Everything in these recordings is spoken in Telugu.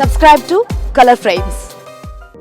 Subscribe to Color Frames.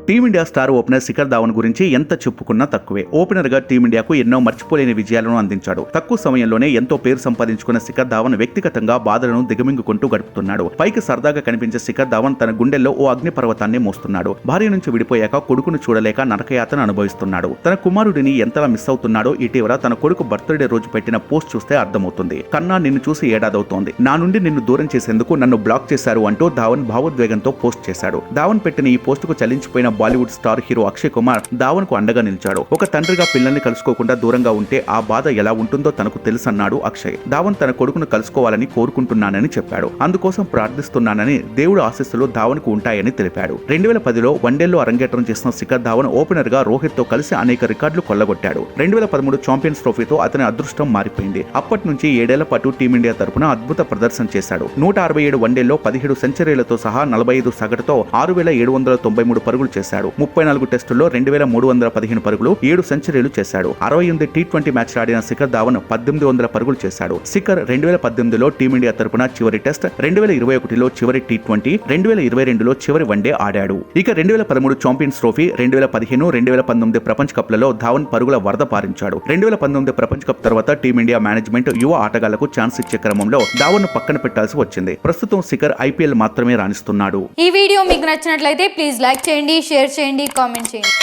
Team India star opener Shikhar Dhawan గురించి ఎంత చెప్పుకున్నా తక్కువే. ఓపెనర్ గా టీమిండియాకు ఎన్నో మర్చిపోలేని విజయాలను అందించాడు. తక్కువ సమయంలోనే ఎంతో పేరు సంపాదించుకున్న శిఖర్ ధావన్ వ్యక్తిగతంగా బాధలను దిగమింగుకుంటూ గడుపుతున్నాడు. పైకి సరదాగా కనిపించే శిఖర్ ధావన్ తన గుండెల్లో ఓ అగ్ని పర్వతాన్ని మోస్తున్నాడు. భార్య నుంచి విడిపోయాక కొడుకును చూడలేక నరకయాతన అనుభవిస్తున్నాడు. తన కుమారుడిని ఎంతలా మిస్ అవుతున్నాడో ఇటీవల తన కొడుకు బర్త్డే రోజు పెట్టిన పోస్ట్ చూస్తే అర్థమవుతుంది. కన్నా నిన్ను చూసి ఏడాదవుతోంది, నా నుండి నిన్ను దూరం చేసేందుకు నన్ను బ్లాక్ చేశారు అంటూ ధావన్ భావోద్వేగంతో పోస్ట్ చేశాడు. ధావన్ పెట్టిన ఈ పోస్ట్ కు చలించిపోయిన బాలీవుడ్ స్టార్ హీరో అక్షయ్ కుమార్ ధావన్ కు అండగా నిలిచాడు. ఒక తండ్రిగా పిల్లల్ని కలుసుకోకుండా దూరంగా ఉంటే ఆ బాధ ఎలా ఉంటుందో తనకు తెలుసన్నాడు అక్షయ్. ధావన్ తన కొడుకును కలుసుకోవాలని కోరుకుంటున్నానని చెప్పాడు. అందుకోసం ప్రార్థిస్తున్నానని, దేవుడు ఆశీస్సులు ధావన్ కు ఉంటాయని తెలిపాడు. 2010లో వన్డేల్లో అరంగేట్రం చేసిన శిఖర్ ధావన్ ఓపెనర్ గా రోహిత్ తో కలిసి అనేక రికార్డులు కొల్లగొట్టాడు. 2013 ఛాంపియన్స్ ట్రోఫీతో అతని అదృష్టం మారిపోయింది. అప్పటి నుంచి 7 ఏళ్ల పాటు టీమిండియా తరపున అద్భుత ప్రదర్శన చేశాడు. 167 వన్డేల్లో 17 సెంచరీలతో సహా 45 సగటుతో 6,793 పరుగులు చేశాడు. 34 టెస్టుల్లో 2,315 పరుగులు, 7 సెంచరీలు చేశాడు. 68 టీ20 మ్యాచ్లు ఆడిన శిఖర్ ధావన్ 1800 పరుగులు చేశాడు. శిఖర్ 2018లో టీమిండియా తరపున చివరి టెస్ట్, 2021లో చివరి టీ20, 2022లో చివరి వన్డే ఆడాడు. ఇక 2013 ఛాంపియన్స్ ట్రోఫీ, 2015, 2019 ప్రపంచ కప్లలో ధావన్ పరుగుల వరద పారించాడు. 2019 ప్రపంచ కప్ తర్వాత టీమిండియా మేనేజ్మెంట్ యువ ఆటగాళ్లకు ఛాన్స్ ఇచ్చే క్రమంలో ధావన్ పక్కన పెట్టాల్సి వచ్చింది. ప్రస్తుతం శిఖర్ IPL మాత్రమే రాణిస్తున్నాడు. ఈ వీడియో మీకు నచ్చినట్లయితే ప్లీజ్ లైక్ చేయండి, షేర్ చేయండి, కామెంట్ చేయండి.